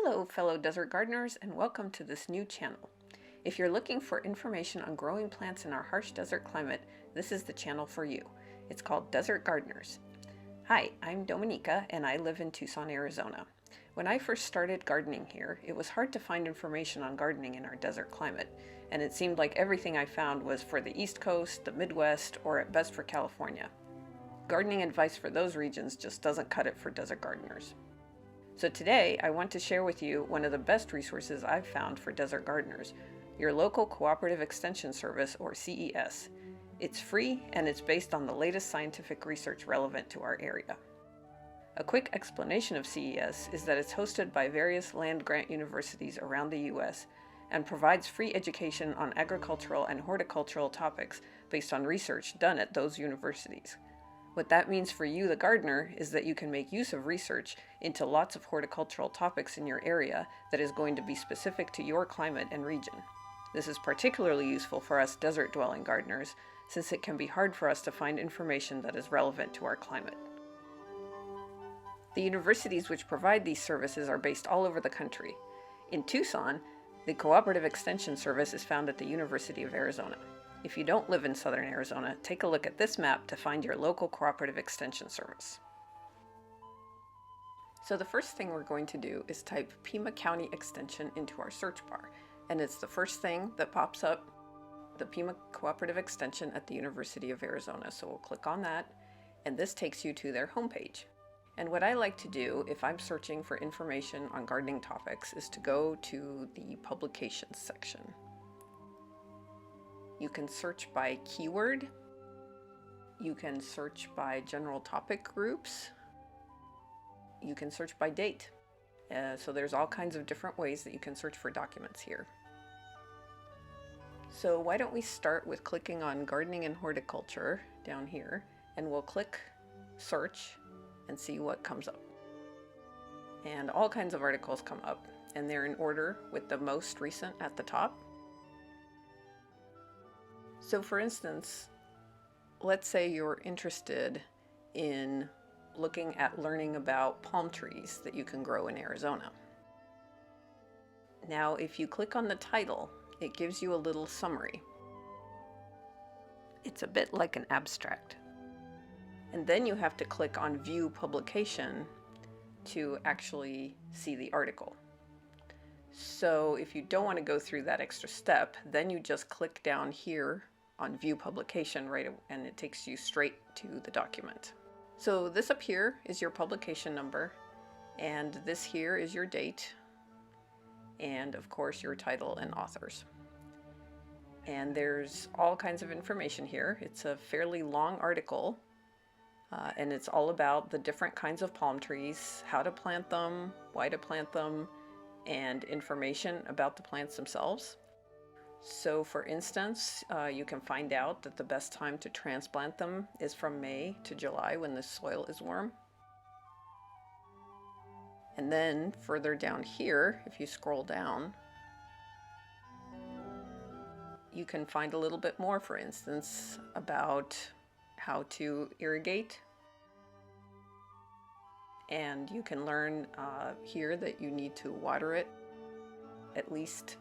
Hello, fellow desert gardeners, and welcome to this new channel. If you're looking for information on growing plants in our harsh desert climate, this is the channel for you. It's called Desert Gardeners. Hi, I'm Dominica, and I live in Tucson, Arizona. When I first started gardening here, it was hard to find information on gardening in our desert climate, and it seemed like everything I found was for the East Coast, the Midwest, or at best for California. Gardening advice for those regions just doesn't cut it for desert gardeners. So today, I want to share with you one of the best resources I've found for desert gardeners, your local Cooperative Extension Service, or CES. It's free and it's based on the latest scientific research relevant to our area. A quick explanation of CES is that it's hosted by various land-grant universities around the U.S. and provides free education on agricultural and horticultural topics based on research done at those universities. What that means for you, the gardener, is that you can make use of research into lots of horticultural topics in your area that is going to be specific to your climate and region. This is particularly useful for us desert-dwelling gardeners, since it can be hard for us to find information that is relevant to our climate. The universities which provide these services are based all over the country. In Tucson, the Cooperative Extension Service is found at the University of Arizona. If you don't live in southern Arizona, take a look at this map to find your local Cooperative Extension Service. So the first thing we're going to do is type Pima County Extension into our search bar, and it's the first thing that pops up, the Pima Cooperative Extension at the University of Arizona. So we'll click on that, and this takes you to their homepage. And what I like to do if I'm searching for information on gardening topics is to go to the publications section. You can search by keyword, you can search by general topic groups, you can search by date. So there's all kinds of different ways that you can search for documents here. So why don't we start with clicking on gardening and horticulture down here, and we'll click search and see what comes up. And all kinds of articles come up, and they're in order with the most recent at the top. So for instance, let's say you're interested in looking at learning about palm trees that you can grow in Arizona. Now, if you click on the title, it gives you a little summary. It's a bit like an abstract. And then you have to click on View Publication to actually see the article. So if you don't want to go through that extra step, then you just click down here on View Publication, and it takes you straight to the document. So this up here is your publication number, and this here is your date, and of course your title and authors. And there's all kinds of information here. It's a fairly long article, and it's all about the different kinds of palm trees, how to plant them, why to plant them, and information about the plants themselves. So for instance, you can find out that the best time to transplant them is from May to July when the soil is warm. And then further down here, if you scroll down, you can find a little bit more, for instance, about how to irrigate. And you can learn here that you need to water it at least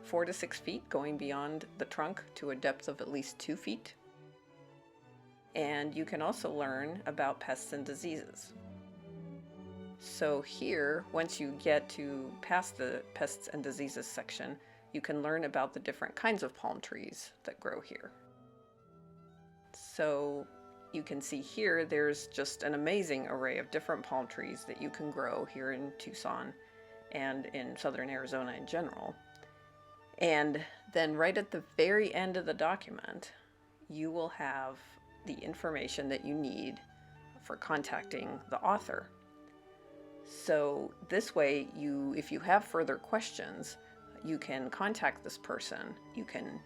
4 to 6 feet, going beyond the trunk to a depth of at least 2 feet. And you can also learn about pests and diseases. So here, once you get to past the pests and diseases section, you can learn about the different kinds of palm trees that grow here. So you can see here there's just an amazing array of different palm trees that you can grow here in Tucson and in southern Arizona in general. And then right at the very end of the document, you will have the information that you need for contacting the author. So this way, if you have further questions, you can contact this person. You can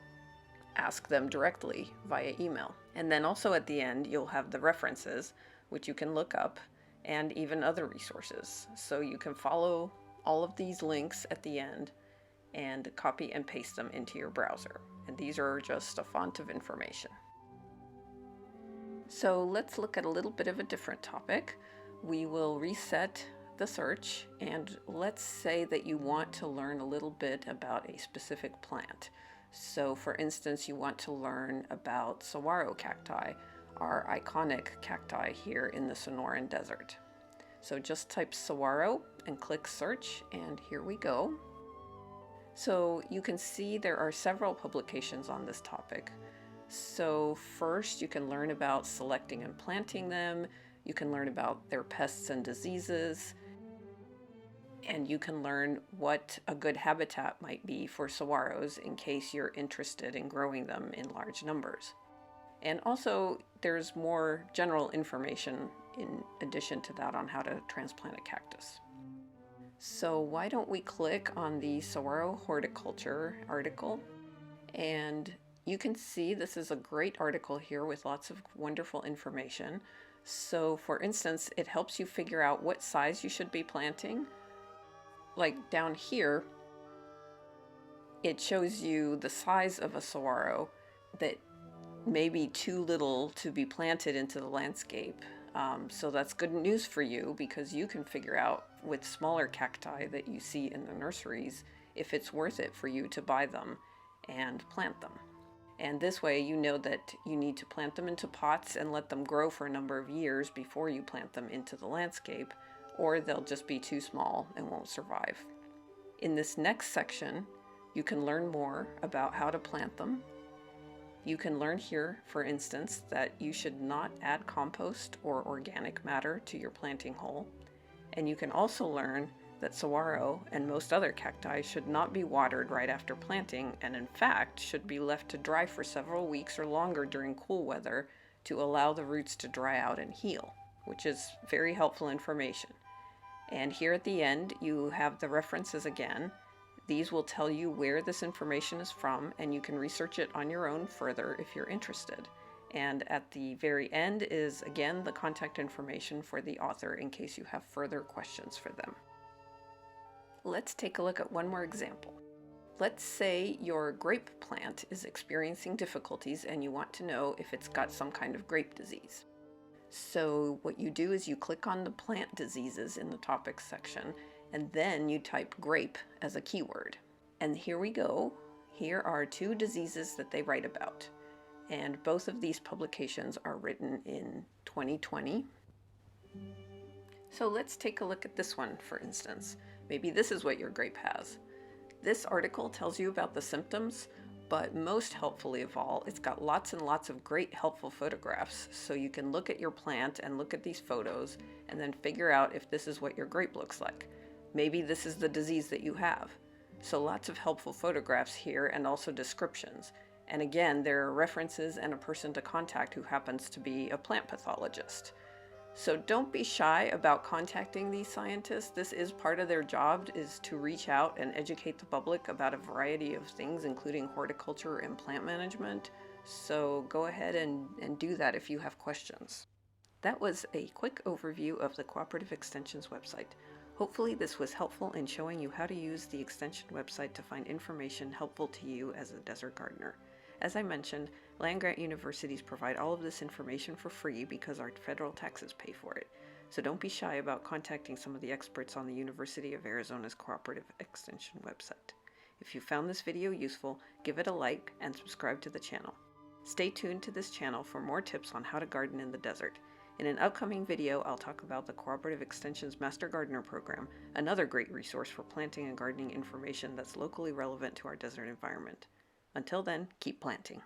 ask them directly via email. And then also at the end, you'll have the references, which you can look up, and even other resources. So you can follow all of these links at the end and copy and paste them into your browser. And these are just a font of information. So let's look at a little bit of a different topic. We will reset the search, and let's say that you want to learn a little bit about a specific plant. So for instance, you want to learn about saguaro cacti, our iconic cacti here in the Sonoran Desert. So just type saguaro and click search, and here we go. So you can see there are several publications on this topic. So first you can learn about selecting and planting them, you can learn about their pests and diseases, and you can learn what a good habitat might be for saguaros in case you're interested in growing them in large numbers. And also there's more general information in addition to that on how to transplant a cactus. So why don't we click on the Saguaro Horticulture article, and you can see this is a great article here with lots of wonderful information. So for instance, it helps you figure out what size you should be planting. Like down here, it shows you the size of a saguaro that may be too little to be planted into the landscape. So that's good news for you because you can figure out with smaller cacti that you see in the nurseries if it's worth it for you to buy them and plant them. And this way you know that you need to plant them into pots and let them grow for a number of years before you plant them into the landscape, or they'll just be too small and won't survive. In this next section, you can learn more about how to plant them. You can learn here, for instance, that you should not add compost or organic matter to your planting hole. And you can also learn that saguaro and most other cacti should not be watered right after planting, and in fact should be left to dry for several weeks or longer during cool weather to allow the roots to dry out and heal, which is very helpful information. And here at the end, you have the references again. These will tell you where this information is from, and you can research it on your own further if you're interested. And at the very end is again the contact information for the author in case you have further questions for them. Let's take a look at one more example. Let's say your grape plant is experiencing difficulties and you want to know if it's got some kind of grape disease. So what you do is you click on the plant diseases in the topics section, and then you type grape as a keyword. And here we go. Here are two diseases that they write about. And both of these publications are written in 2020. So let's take a look at this one, for instance. Maybe this is what your grape has. This article tells you about the symptoms, but most helpfully of all, it's got lots and lots of great helpful photographs, so you can look at your plant and look at these photos and then figure out if this is what your grape looks like. Maybe this is the disease that you have. So lots of helpful photographs here and also descriptions. And again, there are references and a person to contact who happens to be a plant pathologist. So don't be shy about contacting these scientists. This is part of their job, is to reach out and educate the public about a variety of things, including horticulture and plant management. So go ahead and do that if you have questions. That was a quick overview of the Cooperative Extension's website. Hopefully this was helpful in showing you how to use the Extension website to find information helpful to you as a desert gardener. As I mentioned, land-grant universities provide all of this information for free because our federal taxes pay for it. So don't be shy about contacting some of the experts on the University of Arizona's Cooperative Extension website. If you found this video useful, give it a like and subscribe to the channel. Stay tuned to this channel for more tips on how to garden in the desert. In an upcoming video, I'll talk about the Cooperative Extension's Master Gardener program, another great resource for planting and gardening information that's locally relevant to our desert environment. Until then, keep planting.